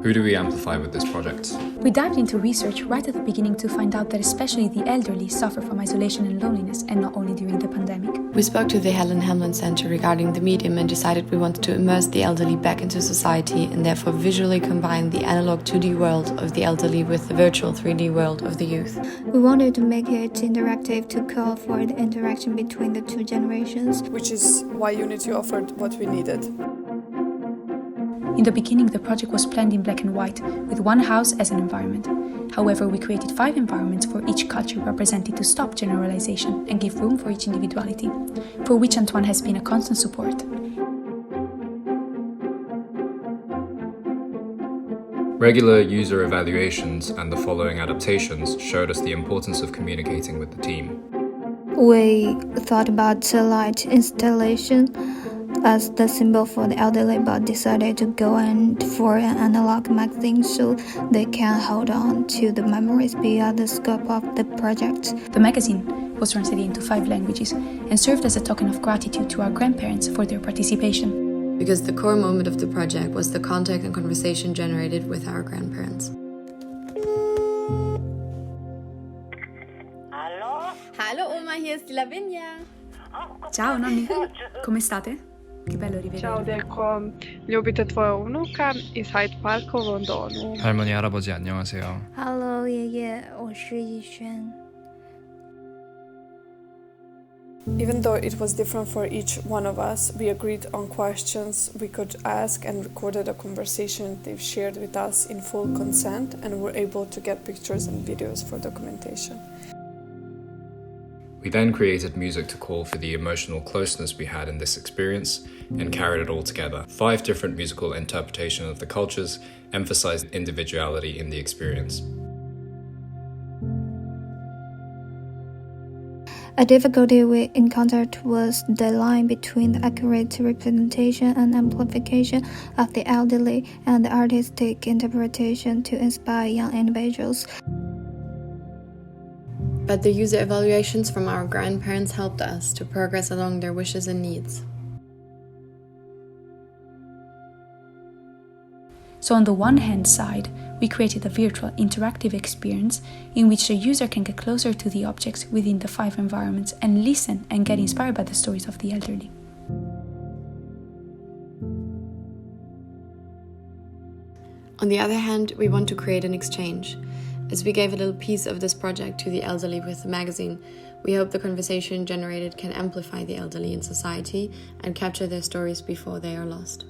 Who do we amplify with this project? We dived into research right at the beginning to find out that especially the elderly suffer from isolation and loneliness, and not only during the pandemic. We spoke to the Helen Hamlin Center regarding the medium and decided we wanted to immerse the elderly back into society and therefore visually combine the analog 2D world of the elderly with the virtual 3D world of the youth. We wanted to make it interactive to call for the interaction between the two generations, which is why Unity offered what we needed. In the beginning, the project was planned in black and white, with one house as an environment. However, we created 5 environments for each culture represented to stop generalization and give room for each individuality, for which Antoine has been a constant support. Regular user evaluations and the following adaptations showed us the importance of communicating with the team. We thought about the light installation as the symbol for the elderly, but decided to go for an analog magazine so they can hold on to the memories beyond the scope of the project. The magazine was translated into 5 languages and served as a token of gratitude to our grandparents for their participation. Because the core moment of the project was the contact and conversation generated with our grandparents. Hallo Oma, hier ist die Lavinia. Ciao nonni, come state? Che bello rivedere. Ciao Delco, ljubite tvoja unuka iz Hyde Parka u Londonu. 할머니, 할아버지 안녕하세요. Hello, 爷爷，我是逸轩。 Even though it was different for each one of us, we agreed on questions we could ask and recorded a conversation they've shared with us in full consent, and were able to get pictures and videos for documentation. We then created music to call for the emotional closeness we had in this experience and carried it all together. 5 different musical interpretations of the cultures emphasized individuality in the experience. A difficulty we encountered was the line between the accurate representation and amplification of the elderly and the artistic interpretation to inspire young individuals. But the user evaluations from our grandparents helped us to progress along their wishes and needs. So on the one hand side, we created a virtual interactive experience in which the user can get closer to the objects within the 5 environments and listen and get inspired by the stories of the elderly. On the other hand, we want to create an exchange. As we gave a little piece of this project to the elderly with the magazine, we hope the conversation generated can amplify the elderly in society and capture their stories before they are lost.